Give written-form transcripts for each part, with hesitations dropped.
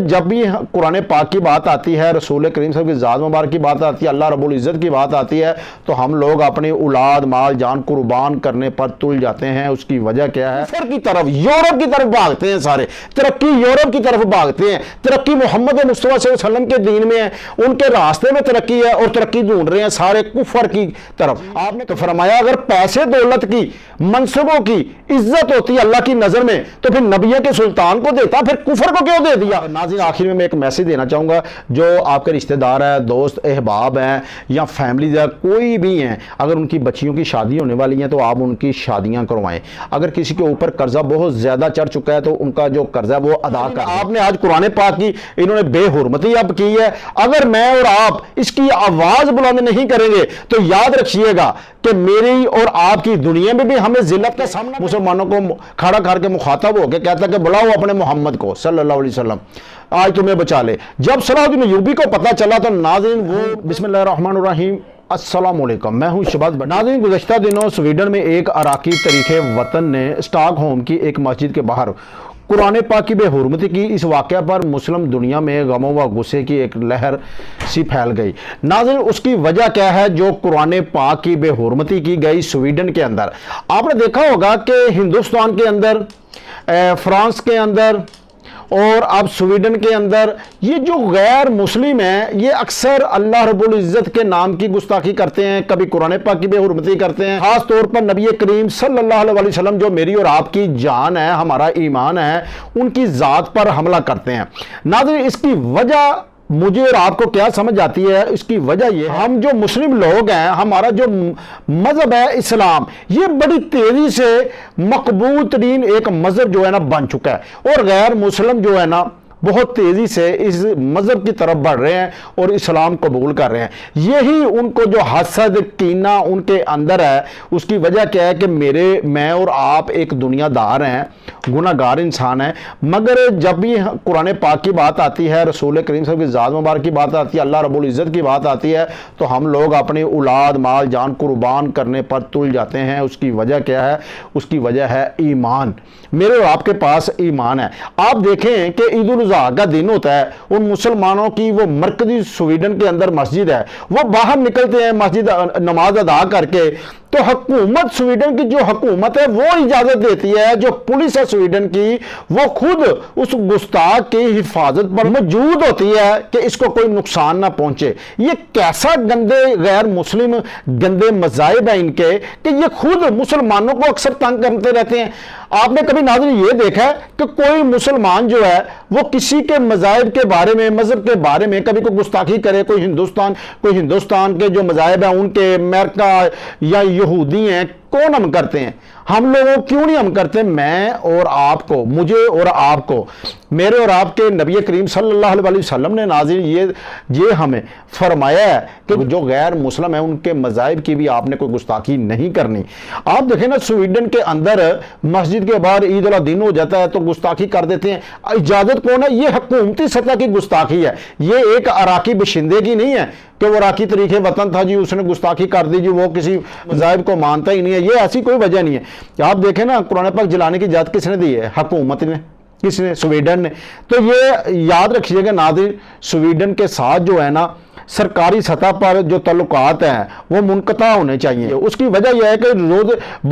جب بھی قرآن پاک کی بات آتی ہے، رسول کریم صلی اللہ علیہ وسلم کی ذات مبارک کی بات آتی ہے، اللہ رب العزت کی بات آتی ہے، تو ہم لوگ اپنی اولاد مال جان قربان کرنے پر تل جاتے ہیں۔ اس کی وجہ کیا ہے؟ کفر کی طرف، یورپ کی طرف بھاگتے ہیں، سارے ترقی یورپ کی طرف بھاگتے ہیں، ترقی محمد مصطفیٰ صلی اللہ علیہ وسلم کے دین میں ہے، ان کے راستے میں ترقی ہے، اور ترقی ڈھونڈ رہے ہیں سارے کفر کی طرف۔ آپ نے تو فرمایا اگر پیسے دولت کی، منصبوں کی عزت ہوتی ہے اللہ کی نظر میں تو پھر نبیوں کے سلطان کو دیتا، پھر کفر کو کیوں دے دیا؟ ناظرین آخر میں ایک میسج دینا چاہوں گا، جو آپ کے رشتہ دار ہیں، دوست احباب ہیں یا فیملیز ہیں، کوئی بھی ہیں، اگر ان کی بچیوں کی شادی ہونے والی ہیں تو آپ ان کی شادیاں کروائیں۔ اگر کسی کے اوپر قرضہ بہت زیادہ چڑھ چکا ہے تو ان کا جو قرضہ ہے وہ ادا کر دیں۔ آپ نے آج قرآن پاک کی انہوں نے بے حرمتی اب کی ہے، اگر میں اور آپ اس کی آواز بلند نہیں کریں گے تو یاد رکھیے گا کہ میری اور آپ کی دنیا میں بھی ہمیں ذلت کا سامنا، مسلمانوں کو کھڑا کر کے مخاطب ہو کے کہتا ہے کہ بلاؤ اپنے محمد کو صلی اللہ علیہ وسلم، آج تمہیں بچا لے۔ جب صلاح الدین ایوبی کو پتہ چلا تو ناظرین وہ بسم اللہ الرحمن الرحیم، السلام علیکم، میں ہوں شہباز بٹ۔ ناظرین گزشتہ دنوں سویڈن میں ایک اراکی تاریخ وطن نے اسٹاک ہوم کی ایک مسجد کے باہر قرآن پاک کی بے حرمتی کی۔ اس واقعہ پر مسلم دنیا میں غموں و غصے کی ایک لہر سی پھیل گئی۔ ناظرین اس کی وجہ کیا ہے جو قرآن پاک کی بے حرمتی کی گئی سویڈن کے اندر؟ آپ نے دیکھا ہوگا کہ ہندوستان کے اندر، فرانس کے اندر اور اب سویڈن کے اندر یہ جو غیر مسلم ہیں یہ اکثر اللہ رب العزت کے نام کی گستاخی کرتے ہیں، کبھی قرآن پاک کی بے حرمتی کرتے ہیں، خاص طور پر نبی کریم صلی اللہ علیہ وسلم جو میری اور آپ کی جان ہے، ہمارا ایمان ہے، ان کی ذات پر حملہ کرتے ہیں۔ ناظرین اس کی وجہ مجھے اور آپ کو کیا سمجھ آتی ہے؟ اس کی وجہ یہ ہے ہم جو مسلم لوگ ہیں، ہمارا جو مذہب ہے اسلام، یہ بڑی تیزی سے مقبول ترین ایک مذہب جو ہے نا بن چکا ہے، اور غیر مسلم جو ہے نا بہت تیزی سے اس مذہب کی طرف بڑھ رہے ہیں اور اسلام قبول کر رہے ہیں۔ یہی ان کو جو حسد کینہ ان کے اندر ہے، اس کی وجہ کیا ہے کہ میں اور آپ ایک دنیا دار ہیں، گناہ گار انسان ہیں، مگر جب بھی قرآن پاک کی بات آتی ہے، رسول کریم صلی اللہ علیہ وسلم کی ذات مبارک کی بات آتی ہے، اللہ رب العزت کی بات آتی ہے، تو ہم لوگ اپنی اولاد مال جان قربان کرنے پر تل جاتے ہیں۔ اس کی وجہ کیا ہے؟ اس کی وجہ ہے ایمان۔ میرے اور آپ کے پاس ایمان ہے۔ آپ دیکھیں کہ عید الاضحیٰ کا دن ہوتا ہے، ان مسلمانوں کی وہ مرکزی سویڈن کے اندر مسجد ہے، وہ باہر نکلتے ہیں مسجد نماز ادا کر کے، تو حکومت سویڈن کی جو حکومت ہے وہ اجازت دیتی ہے، جو پولیس ہے سویڈن کی وہ خود اس گستاخ کی حفاظت پر موجود ہوتی ہے کہ اس کو کوئی نقصان نہ پہنچے۔ یہ کیسا گندے غیر مسلم گندے مذاہب ہیں ان کے کہ یہ خود مسلمانوں کو اکثر تنگ کرتے رہتے ہیں۔ آپ نے کبھی ناظرین یہ دیکھا ہے کہ کوئی مسلمان جو ہے وہ کسی کے مذاہب کے بارے میں، مذہب کے بارے میں کبھی کوئی گستاخی کرے؟ کوئی ہندوستان کے جو مذاہب ہیں ان کے، امریکہ یا یہودی ہیں، کون ہم کرتے ہیں؟ ہم لوگوں کیوں نہیں ہم کرتے؟ میں اور آپ کو، مجھے اور آپ کو، میرے اور آپ کے نبی کریم صلی اللہ علیہ وسلم نے ناظرین یہ ہمیں فرمایا ہے کہ جو غیر مسلم ہیں ان کے مذاہب کی بھی آپ نے کوئی گستاخی نہیں کرنی۔ آپ دیکھیں نا سویڈن کے اندر مسجد کے باہر عید والا دن ہو جاتا ہے تو گستاخی کر دیتے ہیں۔ اجازت کون ہے؟ یہ حکومتی سطح کی گستاخی ہے، یہ ایک عراقی باشندے کی نہیں ہے کہ وہ عراقی طریق وطن تھا جی اس نے گستاخی کر دی جی، وہ کسی مذاہب کو مانتا ہی نہیں ہے، یہ ایسی کوئی وجہ نہیں ہے۔ آپ دیکھیں نا قرآن پاک جلانے کی اجازت کس نے دی ہے؟ حکومت نے۔ کس نے؟ سویڈن نے۔ تو یہ یاد رکھیے گا ناظرین، سویڈن کے ساتھ جو ہے نا سرکاری سطح پر جو تعلقات ہیں وہ منقطع ہونے چاہیے۔ اس کی وجہ یہ ہے کہ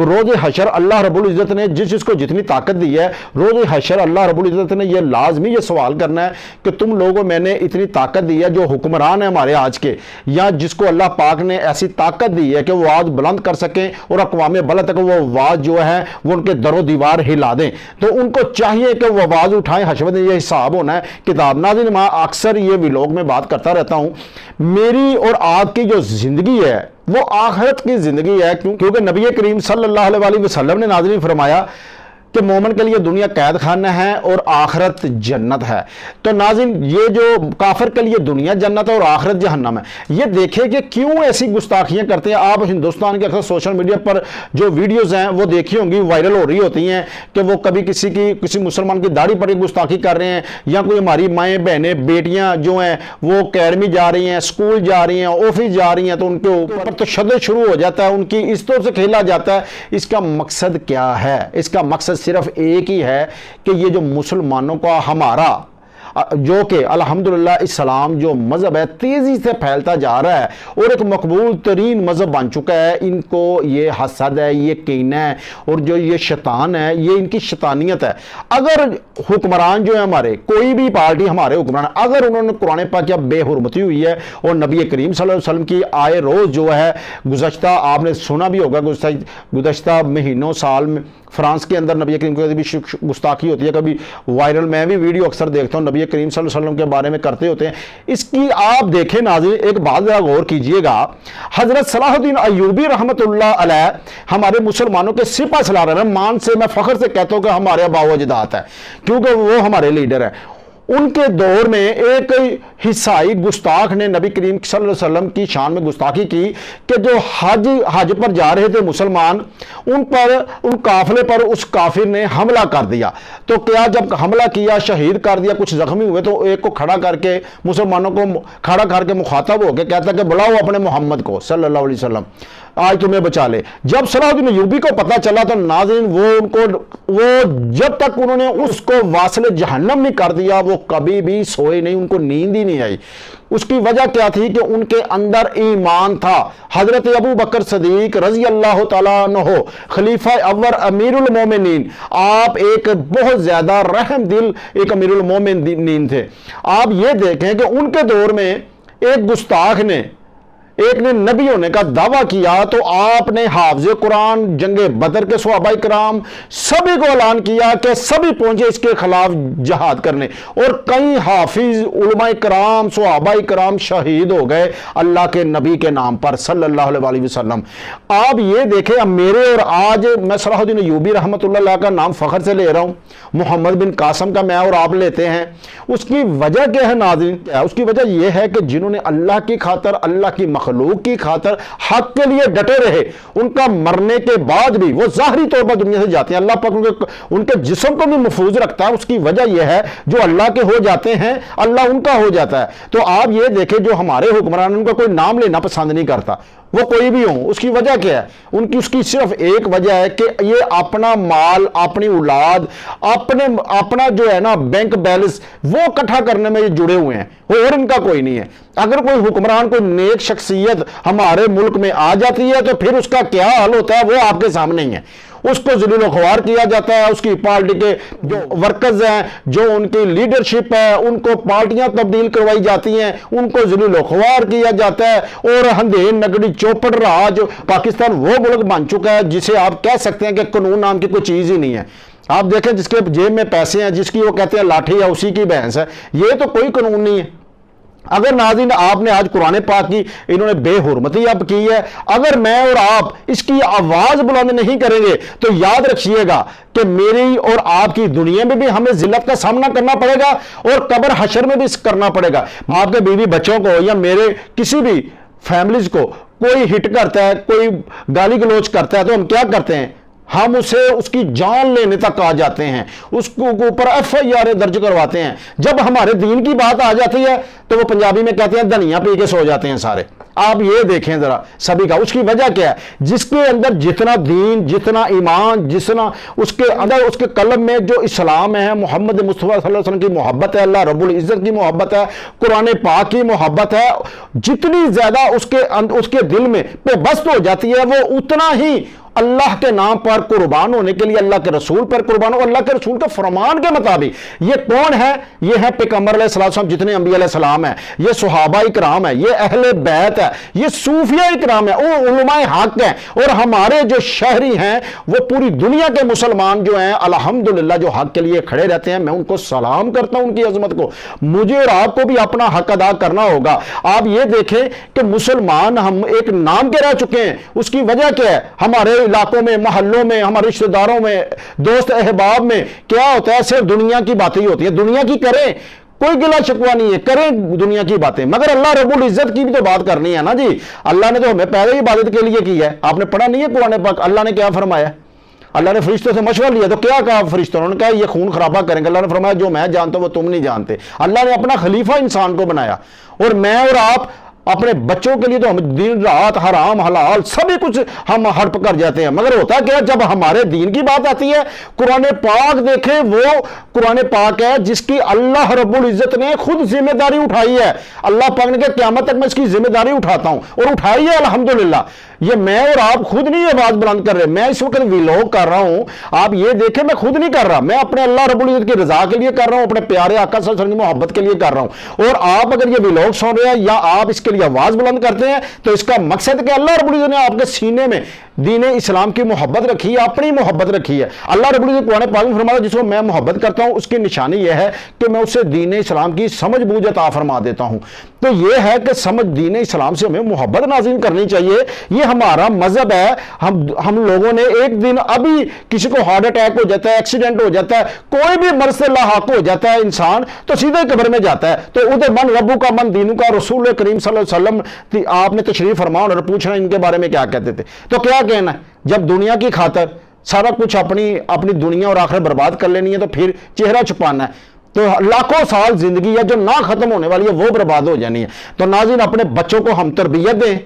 روز حشر اللہ رب العزت نے جس کو جتنی طاقت دی ہے، روز حشر اللہ رب العزت نے یہ لازمی یہ سوال کرنا ہے کہ تم لوگوں میں نے اتنی طاقت دی ہے، جو حکمران ہیں ہمارے آج کے، یا جس کو اللہ پاک نے ایسی طاقت دی ہے کہ وہ آواز بلند کر سکیں اور اقوام بلد تک وہ آواز جو ہے وہ ان کے در و دیوار ہلا دیں، تو ان کو چاہیے کہ وہ آواز اٹھائیں۔ حشر میں یہ حساب ہونا ہے کتاب۔ ناظرین میں اکثر یہ ویلوگ میں بات کرتا رہتا ہوں، میری اور آپ کی جو زندگی ہے وہ آخرت کی زندگی ہے، کیونکہ نبی کریم صلی اللہ علیہ وسلم نے ناظرین فرمایا کہ مومن کے لیے دنیا قید خانہ ہے اور آخرت جنت ہے۔ تو ناظرین یہ جو کافر کے لیے دنیا جنت ہے اور آخرت جہنم ہے، یہ دیکھیں کہ کیوں ایسی گستاخیاں کرتے ہیں۔ آپ ہندوستان کے اکثر سوشل میڈیا پر جو ویڈیوز ہیں وہ دیکھی ہوں گی، وائرل ہو رہی ہوتی ہیں کہ وہ کبھی کسی مسلمان کی داڑھی پر گستاخی کر رہے ہیں، یا کوئی ہماری مائیں بہنیں بیٹیاں جو ہیں وہ اکیڈمی جا رہی ہیں، اسکول جا رہی ہیں، آفس جا رہی ہیں، تو ان کے اوپر تشدد شروع ہو جاتا ہے، ان کی عزتوں سے کھیلا جاتا ہے۔ اس کا مقصد کیا ہے؟ اس کا مقصد صرف ایک ہی ہے کہ یہ جو مسلمانوں کا جو کہ الحمدللہ اسلام جو مذہب ہے تیزی سے پھیلتا جا رہا ہے اور ایک مقبول ترین مذہب بن چکا ہے، ان کو یہ حسد ہے، یہ کینہ ہے اور جو یہ شیطان ہے، یہ ان کی شیطانیت ہے۔ اگر حکمران جو ہے ہمارے، کوئی بھی پارٹی ہمارے حکمران، اگر انہوں نے قرآن پاک کیا بے حرمتی ہوئی ہے اور نبی کریم صلی اللہ علیہ وسلم کی آئے روز جو ہے گزشتہ، آپ نے سنا بھی ہوگا گزشتہ مہینوں سال میں فرانس کے اندر نبی کریم کو بھی گستاخی ہوتی ہے، کبھی وائرل میں بھی ویڈیو اکثر دیکھتا ہوں نبی کریم صلی اللہ علیہ وسلم کے بارے میں کرتے ہوتے ہیں۔ اس کی آپ دیکھیں ناظرین، ایک بات ذرا غور کیجئے گا، حضرت صلاح الدین ایوبی رحمۃ اللہ علیہ ہمارے مسلمانوں کے سپہ سالار ہیں، مان سے میں فخر سے کہتا ہوں کہ ہمارے آباء و اجداد ہیں کیونکہ وہ ہمارے لیڈر ہیں۔ ان کے دور میں ایک عیسائی گستاخ نے نبی کریم صلی اللہ علیہ وسلم کی شان میں گستاخی کی کہ جو حج پر جا رہے تھے مسلمان، ان قافلے پر اس کافر نے حملہ کر دیا۔ تو کیا جب حملہ کیا، شہید کر دیا، کچھ زخمی ہوئے، تو ایک کو کھڑا کر کے، مسلمانوں کو کھڑا کر کے مخاطب ہو کے کہتا کہ بلاؤ اپنے محمد کو صلی اللہ علیہ وسلم، آج تمہیں بچا لے۔ جب صلاح الدین ایوبی کو پتہ چلا تو ناظرین وہ جب تک انہوں نے اس کو واصل جہنم نہیں کر دیا، وہ کبھی بھی سوئے نہیں، ان کو نیند ہی نہیں آئی۔ اس کی وجہ کیا تھی کہ ان کے اندر ایمان تھا۔ حضرت ابو بکر صدیق رضی اللہ تعالیٰ عنہ خلیفہ اول امیر المومنین، آپ ایک بہت زیادہ رحم دل ایک امیر المومنین تھے۔ آپ یہ دیکھیں کہ ان کے دور میں ایک گستاخ نے، ایک نے نبی ہونے کا دعویٰ کیا تو آپ نے حافظ قرآن، جنگ بدر کے صحابہ کرام سبھی کو اعلان کیا کہ سبھی پہنچے اس کے خلاف جہاد کرنے، اور کئی حافظ علماء کرام صحابہ کرام شہید ہو گئے اللہ کے نبی کے نام پر صلی اللہ علیہ وسلم۔ آپ یہ دیکھیں، اب میرے اور آج میں صلاح الدین ایوبی رحمۃ اللہ کا نام فخر سے لے رہا ہوں، محمد بن قاسم کا میں اور آپ لیتے ہیں، اس کی وجہ کیا ہے ناظرین؟ اس کی وجہ یہ ہے کہ جنہوں نے اللہ کی خاطر، اللہ کی مخلوق کی خاطر حق کے لیے ڈٹے رہے، ان کا مرنے کے بعد بھی وہ ظاہری طور پر دنیا سے جاتے ہیں، اللہ پاک ان کے جسم کو بھی محفوظ رکھتا ہے۔ اس کی وجہ یہ ہے جو اللہ کے ہو جاتے ہیں اللہ ان کا ہو جاتا ہے۔ تو آپ یہ دیکھیں جو ہمارے حکمران، ان کا کوئی نام لینا پسند نہیں کرتا، وہ کوئی بھی ہوں۔ اس کی وجہ کیا ہے؟ اس کی صرف ایک وجہ ہے کہ یہ اپنا مال، اپنی اولاد، اپنا جو ہے نا بینک بیلنس وہ اکٹھا کرنے میں یہ جڑے ہوئے ہیں، اور ان کا کوئی نہیں ہے۔ اگر کوئی حکمران، کوئی نیک شخصیت ہمارے ملک میں آ جاتی ہے تو پھر اس کا کیا حال ہوتا ہے وہ آپ کے سامنے ہی ہے۔ اس کو ذلیل و خوار کیا جاتا ہے، اس کی پارٹی کے جو ورکرز ہیں، جو ان کی لیڈرشپ ہے، ان کو پارٹیاں تبدیل کروائی جاتی ہیں، ان کو ذلیل و خوار کیا جاتا ہے، اور اندھین نگڑی چوپڑ رہا جو پاکستان وہ ملک بن چکا ہے جسے آپ کہہ سکتے ہیں کہ قانون نام کی کوئی چیز ہی نہیں ہے۔ آپ دیکھیں جس کے جیب میں پیسے ہیں، جس کی وہ کہتے ہیں لاٹھی ہے، اسی کی بھینس ہے، یہ تو کوئی قانون نہیں ہے۔ اگر ناظرین آپ نے آج قرآن پاک کی انہوں نے بے حرمتی اب کی ہے، اگر میں اور آپ اس کی آواز بلند نہیں کریں گے تو یاد رکھیے گا کہ میری اور آپ کی دنیا میں بھی ہمیں ذلت کا سامنا کرنا پڑے گا اور قبر حشر میں بھی کرنا پڑے گا۔ آپ کے بیوی بچوں کو یا میرے کسی بھی فیملیز کو کوئی ہٹ کرتا ہے، کوئی گالی گلوچ کرتا ہے تو ہم کیا کرتے ہیں؟ ہم اسے اس کی جان لینے تک آ جاتے ہیں، اس کو اوپر FIR درج کرواتے ہیں۔ جب ہمارے دین کی بات آ جاتی ہے تو وہ پنجابی میں کہتے ہیں دھنیا پی کے سو جاتے ہیں سارے۔ آپ یہ دیکھیں ذرا سبھی کا، اس کی وجہ کیا ہے؟ جس کے اندر جتنا دین، جتنا ایمان، جتنا اس کے اندر اس کے قلب میں جو اسلام ہے، محمد مصطفیٰ صلی اللہ علیہ وسلم کی محبت ہے، اللہ رب العزت کی محبت ہے، قرآن پاک کی محبت ہے، جتنی زیادہ اس کے دل میں پیوست ہو جاتی ہے، وہ اتنا ہی اللہ کے نام پر قربان ہونے کے لیے، اللہ کے رسول پر قربان ہو، اللہ کے رسول کے فرمان کے مطابق۔ یہ کون ہے؟ یہ ہے پیغمبر علیہ السلام، جتنے انبیاء علیہ السلام ہیں، یہ صحابہ کرام ہیں، یہ اہل بیت ہے، یہ صوفیاء کرام ہیں، وہ علماء حق ہیں، اور ہمارے جو شہری ہیں وہ پوری دنیا کے مسلمان جو ہیں الحمدللہ جو حق کے لیے کھڑے رہتے ہیں، میں ان کو سلام کرتا ہوں ان کی عظمت کو۔ مجھے اور آپ کو بھی اپنا حق ادا کرنا ہوگا۔ آپ یہ دیکھیں کہ مسلمان ہم ایک نام کے رہ چکے ہیں، اس کی وجہ کیا ہے؟ ہمارے علاقوں میں، محلوں میں، ہمارے رشتہ داروں میں، دوست احباب میں کیا ہوتا ہے؟ صرف دنیا کی باتیں ہی ہوتی ہیں۔ دنیا کی کریں، کوئی گلا شکوا نہیں ہے، کریں دنیا کی باتیں، مگر اللہ رب العزت کی بھی تو بات کرنی ہے نا جی۔ اللہ نے تو ہمیں پہلے ہی عبادت کے لیے کی ہے۔ آپ نے پڑھا نہیں ہے قرآن پاک؟ اللہ نے کیا فرمایا؟ اللہ نے فرشتوں سے مشورہ لیا تو کیا کہا فرشتوں؟ انہوں نے کہا یہ خون خرابہ کریں گے۔ اللہ نے فرمایا جو میں جانتا ہوں وہ تم نہیں جانتے۔ اللہ نے اپنا خلیفہ انسان کو بنایا، اور میں اور آپ اپنے بچوں کے لیے تو ہم دن رات حرام حلال سبھی کچھ ہم ہڑپ کر جاتے ہیں، مگر ہوتا کیا جب ہمارے دین کی بات آتی ہے، قرآن پاک دیکھیں، وہ قرآن پاک ہے جس کی اللہ رب العزت نے خود ذمہ داری اٹھائی ہے۔ اللہ پاک نے کہا قیامت تک میں اس کی ذمہ داری اٹھاتا ہوں، اور اٹھائی ہے الحمدللہ۔ یہ میں اور آپ خود نہیں یہ بات بلند کر رہے، میں اس وقت ویلوگ کر رہا ہوں، آپ یہ دیکھیں میں خود نہیں کر رہا، میں اپنے اللہ رب العزت کی رضا کے لیے کر رہا ہوں، اپنے پیارے آقا صلی اللہ علیہ وسلم کی محبت کے لیے کر رہا ہوں۔ اور آپ اگر یہ ویلوگ سن رہے ہیں یا آپ اس کے لیے آواز بلند کرتے ہیں تو اس کا مقصد کہ اللہ رب العزت نے آپ کے سینے میں دین اسلام کی محبت رکھی ہے، اپنی محبت رکھی ہے۔ اللہ رب العزت قرآن پاک میں فرماتا ہے جس کو میں محبت کرتا ہوں اس کی نشانی یہ ہے کہ میں اسے دین اسلام کی سمجھ بوجھ عطا فرما دیتا ہوں۔ تو یہ ہے کہ سمجھ دین اسلام سے ہمیں محبت نازل کرنی چاہیے، یہ ہمارا مذہب ہے۔ ہم لوگوں نے ایک دن ابھی کسی کو ہارٹ اٹیک ہو جاتا ہے، ایکسیڈنٹ ہو جاتا ہے، کوئی بھی مرض سے لاحق ہو جاتا ہے انسان تو سیدھے قبر میں جاتا ہے۔ تو ادھر من ربو کا من دینوں کا، رسول کریم صلی اللہ علیہ وسلم آپ نے تشریف فرما اور پوچھنا ان کے بارے میں کیا کہتے تھے، تو کیا کہنا ہے جب دنیا کی خاطر سارا کچھ اپنی دنیا اور آخرت برباد کر لینی ہے تو پھر چہرہ چھپانا ہے، تو لاکھوں سال زندگی ہے جو نہ ختم ہونے والی ہے وہ برباد ہو جانی ہے۔ تو ناظرین اپنے بچوں کو ہم تربیت دیں،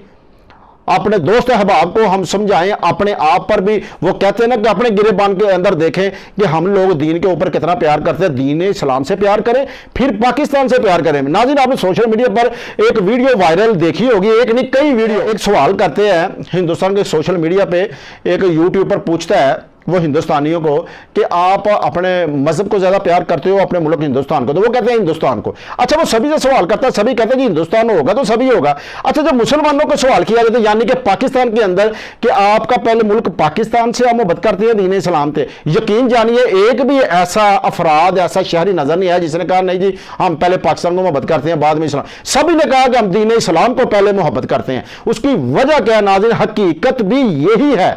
اپنے دوست احباب کو ہم سمجھائیں، اپنے آپ پر بھی وہ کہتے ہیں نا کہ اپنے گریبان کے اندر دیکھیں کہ ہم لوگ دین کے اوپر کتنا پیار کرتے ہیں، دین اسلام سے پیار کریں پھر پاکستان سے پیار کریں۔ ناظرین آپ نے سوشل میڈیا پر ایک ویڈیو وائرل دیکھی ہوگی، ایک نہیں کئی ویڈیو، ایک سوال کرتے ہیں ہندوستان کے سوشل میڈیا پہ، ایک یوٹیوب پر پوچھتا ہے وہ ہندوستانیوں کو کہ آپ اپنے مذہب کو زیادہ پیار کرتے ہو اپنے ملک ہندوستان کو، تو وہ کہتے ہیں ہندوستان کو۔ اچھا وہ سبھی سے سوال کرتا ہے، سبھی کہتے ہیں کہ ہندوستان ہوگا تو سبھی ہوگا۔ اچھا جب مسلمانوں کو سوال کیا جاتا ہے یعنی کہ پاکستان کے اندر کہ آپ کا پہلے ملک پاکستان سے آپ محبت کرتے ہیں دین اسلام تھے، یقین جانیے ایک بھی ایسا افراد ایسا شہری نظر نہیں آیا جس نے کہا نہیں جی ہم پہلے پاکستان کو محبت کرتے ہیں بعد میں اسلام، سبھی نے کہا کہ ہم دین اسلام کو پہلے محبت کرتے ہیں۔ اس کی وجہ کیا ہے ناظرین، حقیقت بھی یہی ہے،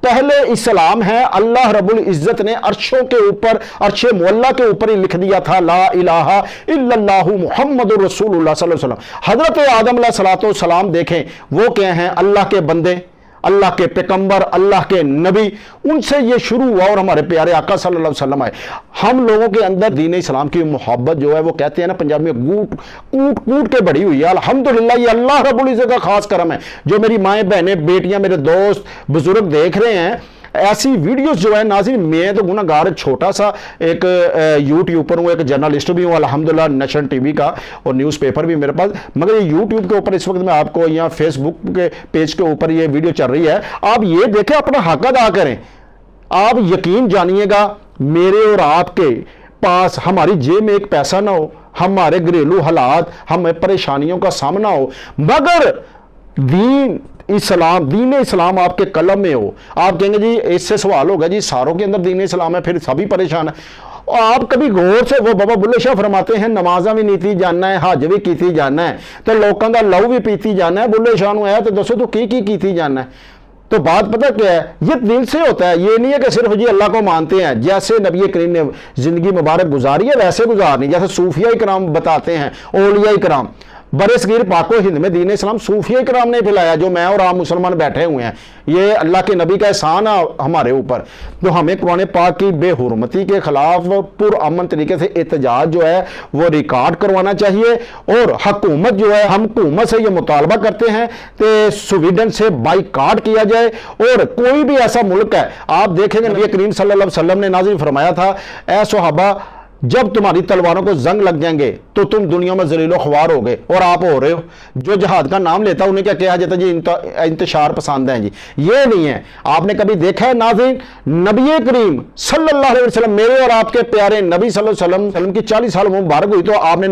پہلے اسلام ہے، اللہ رب العزت نے عرشوں کے اوپر عرش معلیٰ کے اوپر ہی لکھ دیا تھا لا الہ الا اللہ محمد رسول اللہ صلی اللہ علیہ وسلم۔ حضرت آدم علیہ السلام دیکھیں وہ کیا ہیں، اللہ کے بندے، اللہ کے پیغمبر، اللہ کے نبی، ان سے یہ شروع ہوا اور ہمارے پیارے آقا صلی اللہ علیہ وسلم آئے۔ ہم لوگوں کے اندر دین اسلام کی محبت جو ہے وہ کہتے ہیں نا پنجابی میں کوٹ کے بڑی ہوئی ہے، الحمدللہ یہ اللہ رب العزت کا خاص کرم ہے۔ جو میری مائیں بہنیں بیٹیاں میرے دوست بزرگ دیکھ رہے ہیں ایسی ویڈیوز جو ہے ناظرین، میں تو گناہ گار چھوٹا سا ایک یوٹیوبر ہوں، ایک جرنلسٹ بھی ہوں الحمدللہ، نیشنل ٹی وی کا اور نیوز پیپر بھی میرے پاس، مگر یہ یوٹیوب کے اوپر اس وقت میں آپ کو یا فیس بک کے پیج کے اوپر یہ ویڈیو چل رہی ہے، آپ یہ دیکھیں اپنا حق ادا کریں۔ آپ یقین جانیے گا میرے اور آپ کے پاس ہماری جیب میں ایک پیسہ نہ ہو، ہمارے گھریلو حالات ہمیں پریشانیوں کا سامنا ہو، مگر دین اسلام آپ کے قلم میں ہو، آپ کہیں گے جی اس سے سوال ہوگا جی ساروں کے اندر دین اسلام ہے پھر سبھی پریشان ہے، اور آپ کبھی غور سے وہ بابا بلے شاہ فرماتے ہیں نمازاں بھی نیتی جاننا ہے حج بھی کیتی جاننا ہے تو لوکاں دا لہو بھی پیتی جاننا ہے، بلے شاہ نو ہے تو دسو تو کیتی جاننا ہے۔ تو بات پتہ کیا ہے، یہ دل سے ہوتا ہے، یہ نہیں ہے کہ صرف جی اللہ کو مانتے ہیں، جیسے نبی کریم نے زندگی مبارک گزاری ہے ویسے گزارنی، جیسے صوفیہ کرام بتاتے ہیں، اولیاء کرام، برے صغیر پاک و ہند میں دین اسلام صوفیہ کرام نے پھیلایا جو میں اور عام مسلمان بیٹھے ہوئے ہیں، یہ اللہ کے نبی کا احسان ہے ہمارے اوپر۔ تو ہمیں قرآن پاک کی بے حرمتی کے خلاف پرامن طریقے سے احتجاج جو ہے وہ ریکارڈ کروانا چاہیے، اور حکومت جو ہے ہم حکومت سے یہ مطالبہ کرتے ہیں کہ سویڈن سے بائیکاٹ کیا جائے، اور کوئی بھی ایسا ملک ہے آپ دیکھیں گے نبی کریم صلی اللہ علیہ وسلم نے نازل فرمایا تھا اے صحابہ جب تمہاری تلواروں کو زنگ لگ جائیں گے تو تم دنیا میں ذلیل و خوار ہو گئے، اور آپ ہو رہے ہو۔ جو جہاد کا نام لیتا ہے انہیں کیا کہا جاتا ہے جی انتشار پسند ہیں جی، یہ نہیں ہے۔ آپ نے کبھی دیکھا ہے ناظرین نبی کریم صلی اللہ علیہ وسلم، میرے اور آپ کے پیارے نبی صلی اللہ علیہ وسلم کی 40 سال مبارک ہوئی تو آپ نے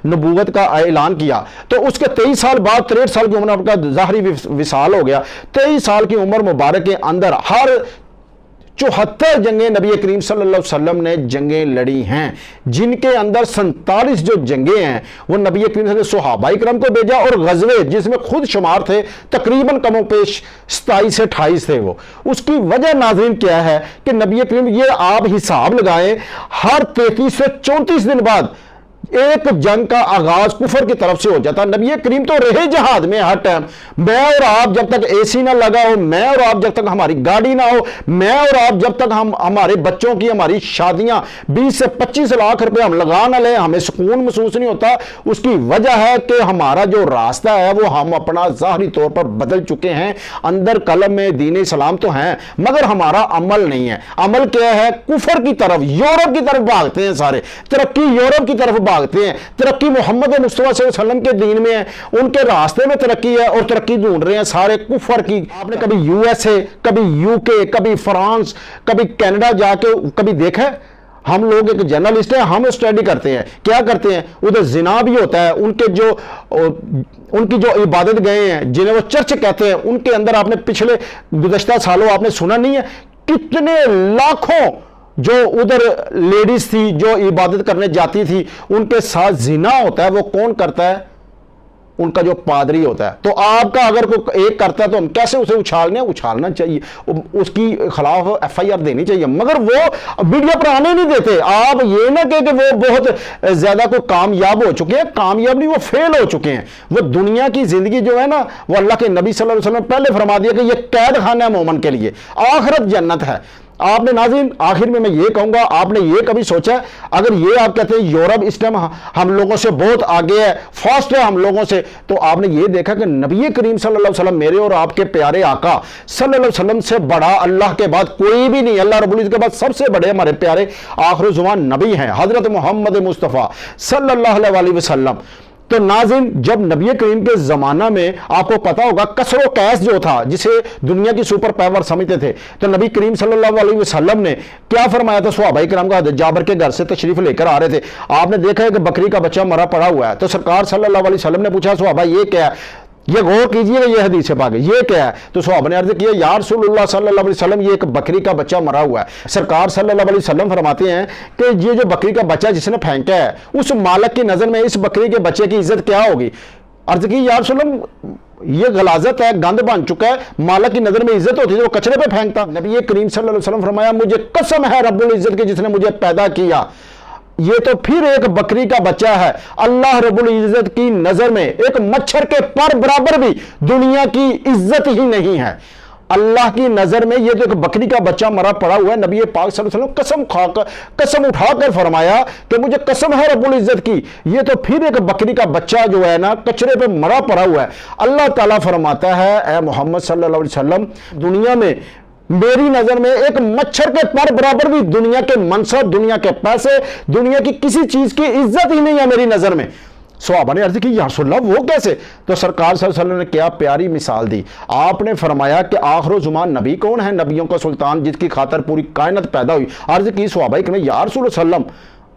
نبوت کا اعلان کیا، تو اس کے 23 سال بعد 63 سال کی عمر آپ کا ظاہری وصال ہو گیا۔ 23 سال کی عمر مبارک کے اندر ہر 74 جنگیں نبی کریم صلی اللہ علیہ وسلم نے جنگیں لڑی ہیں، جن کے اندر 47 جو جنگیں ہیں وہ نبی کریم صلی اللہ علیہ وسلم نے صحابہ کرام کو بھیجا، اور غزوے جس میں خود شمار تھے تقریباً کم و پیش 27 سے 28 تھے وہ۔ اس کی وجہ ناظرین کیا ہے کہ نبی کریم یہ آپ حساب لگائیں ہر 33 سے 34 دن بعد ایک جنگ کا آغاز کفر کی طرف سے ہو جاتا. نبی کریم تو رہے جہاد میں ہر ٹائم. میں اور آپ جب تک اے سی نہ لگا ہو, میں اور آپ جب تک ہماری گاڑی نہ ہو, میں اور آپ جب تک ہمارے بچوں کی ہماری شادیاں 20 سے 25 لاکھ روپے ہم لگا نہ لیں, ہمیں سکون محسوس نہیں ہوتا. اس کی وجہ ہے کہ ہمارا جو راستہ ہے وہ ہم اپنا ظاہری طور پر بدل چکے ہیں. اندر قلب میں دین اسلام تو ہیں مگر ہمارا عمل نہیں ہے. عمل کیا ہے؟ کفر کی طرف, یورپ کی طرف بھاگتے ہیں سارے. ترقی یورپ کی طرف بھاگتے ہیں, ترقی محمد مصطفیٰ صلی اللہ علیہ وسلم کے دین میں ہے, ان کے راستے میں ترقی ہے, اور ترقی ڈھونڈ رہے ہیں سارے کفر کی. آپ نے کبھی یو ایس اے, کبھی یو کے, کبھی فرانس, کبھی کینیڈا جا کے کبھی دیکھا ہے؟ ہم لوگ ایک جرنلسٹ ہیں, ہم اسٹڈی کرتے ہیں. کیا کرتے ہیں؟ ادھر زنا بھی ہوتا ہے. ان کی جو عبادت گئے ہیں جنہیں وہ چرچ کہتے ہیں, ان کے اندر آپ نے پچھلے گزشتہ سالوں آپ نے سنا نہیں ہے کتنے لاکھوں جو ادھر لیڈیز تھی جو عبادت کرنے جاتی تھی, ان کے ساتھ زنا ہوتا ہے. وہ کون کرتا ہے؟ ان کا جو پادری ہوتا ہے. تو آپ کا اگر کوئی ایک کرتا ہے تو ہم کیسے اسے اچھالنا چاہیے, اس کی خلاف ایف آئی آر دینی چاہیے, مگر وہ میڈیا پر آنے نہیں دیتے. آپ یہ نہ کہ وہ بہت زیادہ کوئی کامیاب ہو چکے ہیں, کامیاب نہیں, وہ فیل ہو چکے ہیں. وہ دنیا کی زندگی جو ہے نا, وہ اللہ کے نبی صلی اللہ علیہ وسلم پہلے فرما دیا کہ یہ قید خانہ ہے مومن کے لیے, آخرت جنت ہے. آپ نے ناظرین آخر میں یہ کہوں گا, آپ نے یہ کبھی سوچا ہے اگر یہ آپ کہتے ہیں یورپ اس ٹائم ہم لوگوں سے بہت آگے ہے, فاسٹ ہے ہم لوگوں سے, تو آپ نے یہ دیکھا کہ نبی کریم صلی اللہ علیہ وسلم, میرے اور آپ کے پیارے آقا صلی اللہ علیہ وسلم سے بڑا اللہ کے بعد کوئی بھی نہیں. اللہ رب العزت کے بعد سب سے بڑے ہمارے پیارے آخر الزمان نبی ہیں حضرت محمد مصطفیٰ صلی اللہ علیہ وسلم. تو ناظرین جب نبی کریم کے زمانہ میں آپ کو پتا ہوگا کسر و قیس جو تھا, جسے دنیا کی سپر پاور سمجھتے تھے, تو نبی کریم صلی اللہ علیہ وسلم نے کیا فرمایا تھا؟ صحابہ کرام کا جابر کے گھر سے تشریف لے کر آ رہے تھے, آپ نے دیکھا ہے کہ بکری کا بچہ مرا پڑا ہوا ہے. تو سرکار صلی اللہ علیہ وسلم نے پوچھا صحابہ یہ کیا ہے؟ یہ غور کیجئے کہ یہ حدیث پاک ہے, یہ کیا ہے؟ تو صحابہ نے عرض کیا یا رسول اللہ صلی اللہ علیہ وسلم یہ ایک بکری کا بچہ مرا ہوا ہے. سرکار صلی اللہ علیہ وسلم فرماتے ہیں کہ یہ جو بکری کا بچہ جس نے پھینکا ہے, اس مالک کی نظر میں اس بکری کے بچے کی عزت کیا ہوگی؟ عرض کی یا رسول اللہ یہ غلاظت ہے, گند بن چکا ہے, مالک کی نظر میں عزت ہوتی ہے وہ کچرے پہ پھینکتا. نبی کریم صلی اللہ علیہ وسلم فرمایا مجھے قسم ہے رب العزت کی جس نے مجھے پیدا کیا, یہ تو پھر ایک بکری کا بچہ ہے. اللہ رب العزت کی نظر میں ایک مچھر کے پر برابر بھی دنیا کی عزت ہی نہیں ہے. اللہ کی نظر میں یہ تو ایک بکری کا بچہ مرا پڑا ہوا ہے. نبی پاک صلی اللہ علیہ وسلم قسم اٹھا کر فرمایا کہ مجھے قسم ہے رب العزت کی, یہ تو پھر ایک بکری کا بچہ جو ہے نا کچرے پہ مرا پڑا ہوا ہے. اللہ تعالیٰ فرماتا ہے اے محمد صلی اللہ علیہ وسلم, دنیا میں میری نظر میں ایک مچھر کے پر برابر بھی دنیا کے منصب, دنیا کے پیسے, دنیا کی کسی چیز کی عزت ہی نہیں ہے میری نظر میں. صحابہ نے عرض کی یا رسول اللہ وہ کیسے؟ تو سرکار صلی اللہ علیہ وسلم نے کیا پیاری مثال دی. آپ نے فرمایا کہ آخر الزمان نبی کون ہے؟ نبیوں کا سلطان جس کی خاطر پوری کائنات پیدا ہوئی. عرض کی صحابہ کہ یا رسول اللہ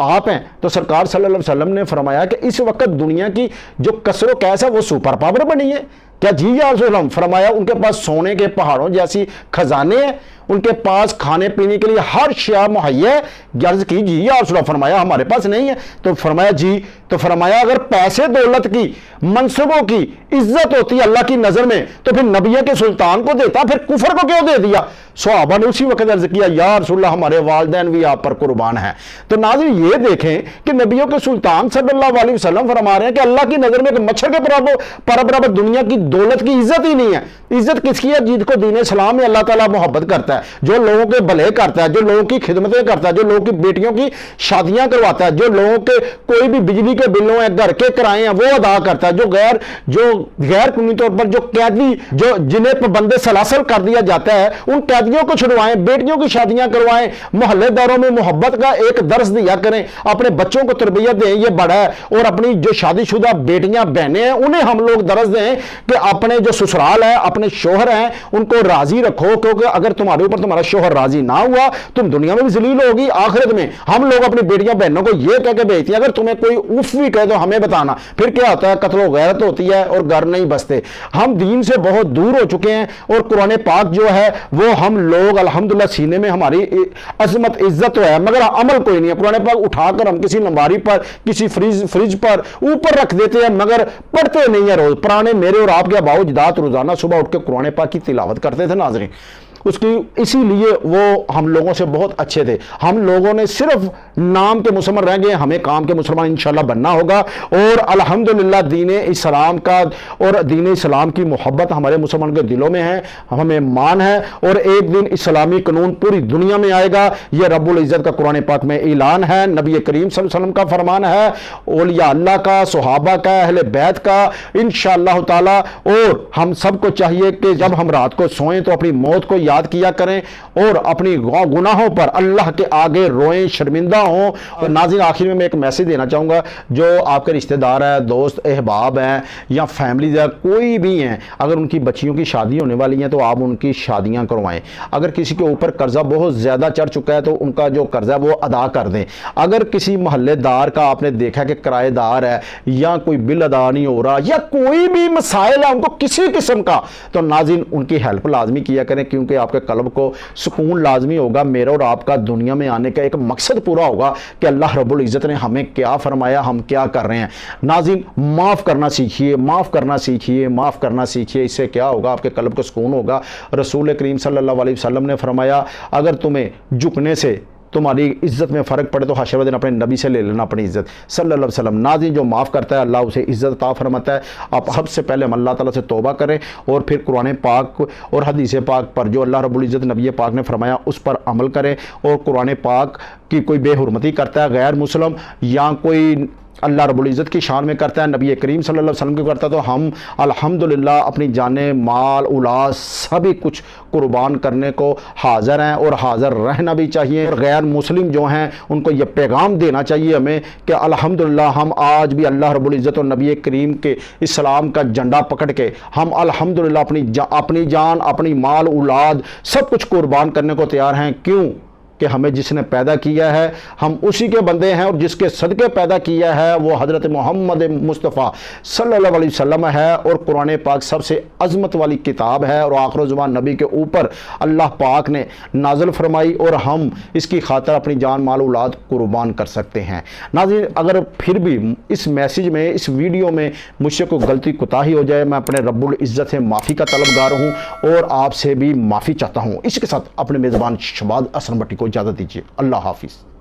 آپ ہیں. تو سرکار صلی اللہ علیہ وسلم نے فرمایا کہ اس وقت دنیا کی جو کسر و قیس ہے وہ سپر پاور بنی ہے. کیا جی یا رسول اللہ؟ فرمایا ان کے پاس سونے کے پہاڑوں جیسی خزانے ہیں, ان کے پاس کھانے پینے کے لیے ہر شیا مہیا ہے. عرض کی جی یا رسول اللہ, فرمایا ہمارے پاس نہیں ہے. تو فرمایا جی, تو فرمایا اگر پیسے دولت کی منصبوں کی عزت ہوتی ہے اللہ کی نظر میں تو پھر نبیوں کے سلطان کو دیتا, پھر کفر کو کیوں دے دیا؟ صحابہ نے اسی وقت عرض کیا یا رسول اللہ ہمارے والدین بھی آپ پر قربان ہیں. تو ناظرین یہ دیکھیں کہ نبیوں کے سلطان صلی اللہ علیہ وسلم فرما رہے ہیں کہ اللہ کی نظر میں ایک مچھر کے برابر دنیا کی دولت کی عزت ہی نہیں ہے. عزت کس کی ہے؟ جس کو دین اسلام میں اللہ تعالیٰ محبت کرتا ہے, جو لوگوں کے بھلے کرتا ہے, جو لوگوں کی خدمتیں کرتا ہے, جو لوگوں کی بیٹیوں کی شادیاں کرواتا ہے, جو لوگوں کے کوئی بھی بجلی کے بلوں ہیں, گھر کے کرائے ہیں وہ ادا کرتا ہے, جو غیر قانونی طور پر جو قیدی جو جنہیں پابند سلاسل کر دیا جاتا ہے ان قیدیوں کو چھڑوائیں, بیٹیوں کی شادیاں کروائیں, محلے داروں میں محبت کا ایک درس دیا کریں, اپنے بچوں کو تربیت دیں, یہ بڑا ہے. اور اپنی جو شادی شدہ بیٹیاں بہنیں ہیں انہیں ہم لوگ درس دیں کہ اپنے جو سسرال ہے, اپنے شوہر ہیں, ان کو راضی رکھو, کیونکہ اگر تمہارے اوپر تمہارا شوہر راضی نہ ہوا تم دنیا میں بھی ذلیل ہوگی, آخرت میں. ہم لوگ اپنی بیٹیاں بہنوں کو یہ کہہ کے بھیجتے ہیں اگر تمہیں کوئی اف بھی کہے تو ہمیں بتانا, پھر کیا ہوتا ہے قتل و غیرت ہوتی ہے اور گھر نہیں بستے. ہم دین سے بہت دور ہو چکے ہیں اور قرآن پاک جو ہے وہ ہم لوگ الحمدللہ سینے میں ہماری عظمت عزت ہے مگر عمل کوئی نہیں ہے. قرآن پاک اٹھا کر ہم کسی لمباری پر, کسی فریج پر اوپر رکھ دیتے ہیں مگر پڑھتے نہیں ہیں روز. پرانے میرے اور آپ کے آباء و اجداد روزانہ صبح اٹھ کے قرآن پاک کی تلاوت کرتے تھے ناظرین, اس کی اسی لیے وہ ہم لوگوں سے بہت اچھے تھے. ہم لوگوں نے صرف نام کے مسلمان رہ گئے, ہمیں کام کے مسلمان انشاءاللہ بننا ہوگا. اور الحمدللہ دین اسلام کا اور دین اسلام کی محبت ہمارے مسلمان کے دلوں میں ہے, ہمیں مان ہے, اور ایک دن اسلامی قانون پوری دنیا میں آئے گا. یہ رب العزت کا قرآن پاک میں اعلان ہے, نبی کریم صلی اللہ علیہ وسلم کا فرمان ہے, اولیاء اللہ کا, صحابہ کا, اہل بیت کا انشاءاللہ تعالی. اور ہم سب کو چاہیے کہ جب ہم رات کو سوئیں تو اپنی موت کو یاد کیا کریں اور اپنی گناہوں پر اللہ کے آگے روئیں, شرمندہ ہوں. اور ناظرین آخر میں ایک میسج دینا چاہوں گا, جو آپ کے رشتہ دار ہیں, دوست احباب ہیں یا فیملیز ہیں, کوئی بھی ہیں, اگر ان کی بچیوں کی شادی ہونے والی ہیں تو آپ ان کی شادیاں کروائیں. اگر کسی کے اوپر قرضہ بہت زیادہ چڑھ چکا ہے تو ان کا جو قرضہ ہے وہ ادا کر دیں. اگر کسی محلے دار کا آپ نے دیکھا کہ کرایہ دار ہے یا کوئی بل ادا نہیں ہو رہا یا کوئی بھی مسائل ہے ان کو کسی قسم کا, تو ناظرین ان کی ہیلپ لازمی کیا کریں, کیونکہ آپ کے قلب کو سکون لازمی ہوگا. میرا اور آپ کا دنیا میں آنے کا ایک مقصد پورا ہوگا کہ اللہ رب العزت نے ہمیں کیا فرمایا, ہم کیا کر رہے ہیں. ناظرین معاف کرنا سیکھیے, معاف کرنا سیکھیے, معاف کرنا سیکھیے. اس سے کیا ہوگا, آپ کے قلب کو سکون ہوگا. رسول کریم صلی اللہ علیہ وسلم نے فرمایا اگر تمہیں جھکنے سے تمہاری عزت میں فرق پڑے تو حشر دن اپنے نبی سے لے لینا اپنی عزت صلی اللہ علیہ وسلم. ناظرین جو معاف کرتا ہے اللہ اسے عزت عطا فرماتا ہے. آپ سب سے پہلے ہم اللہ تعالیٰ سے توبہ کریں اور پھر قرآن پاک اور حدیث پاک پر جو اللہ رب العزت نبی پاک نے فرمایا اس پر عمل کریں. اور قرآن پاک کی کوئی بے حرمتی کرتا ہے غیر مسلم یا کوئی اللہ رب العزت کی شان میں کرتا ہے, نبی کریم صلی اللہ علیہ وسلم کی کرتا ہے, تو ہم الحمدللہ اپنی جانیں, مال, اولاد سبھی کچھ قربان کرنے کو حاضر ہیں اور حاضر رہنا بھی چاہیے. اور غیر مسلم جو ہیں ان کو یہ پیغام دینا چاہیے ہمیں کہ الحمدللہ ہم آج بھی اللہ رب العزت اور نبی کریم کے اسلام کا جھنڈا پکڑ کے ہم الحمدللہ اپنی جان, اپنی مال, اولاد سب کچھ قربان کرنے کو تیار ہیں. کیوں کہ ہمیں جس نے پیدا کیا ہے ہم اسی کے بندے ہیں, اور جس کے صدقے پیدا کیا ہے وہ حضرت محمد مصطفیٰ صلی اللہ علیہ وسلم ہے. اور قرآن پاک سب سے عظمت والی کتاب ہے اور آخر الزمان نبی کے اوپر اللہ پاک نے نازل فرمائی, اور ہم اس کی خاطر اپنی جان, مال, اولاد قربان کر سکتے ہیں. ناظرین اگر پھر بھی اس میسیج میں, اس ویڈیو میں مجھ سے کوئی غلطی کوتاہی ہو جائے, میں اپنے رب العزت سے معافی کا طلبگار ہوں اور آپ سے بھی معافی چاہتا ہوں. اس کے ساتھ اپنے میزبان شہباز احسن بٹی کو اجازت دیجیے. اللہ حافظ.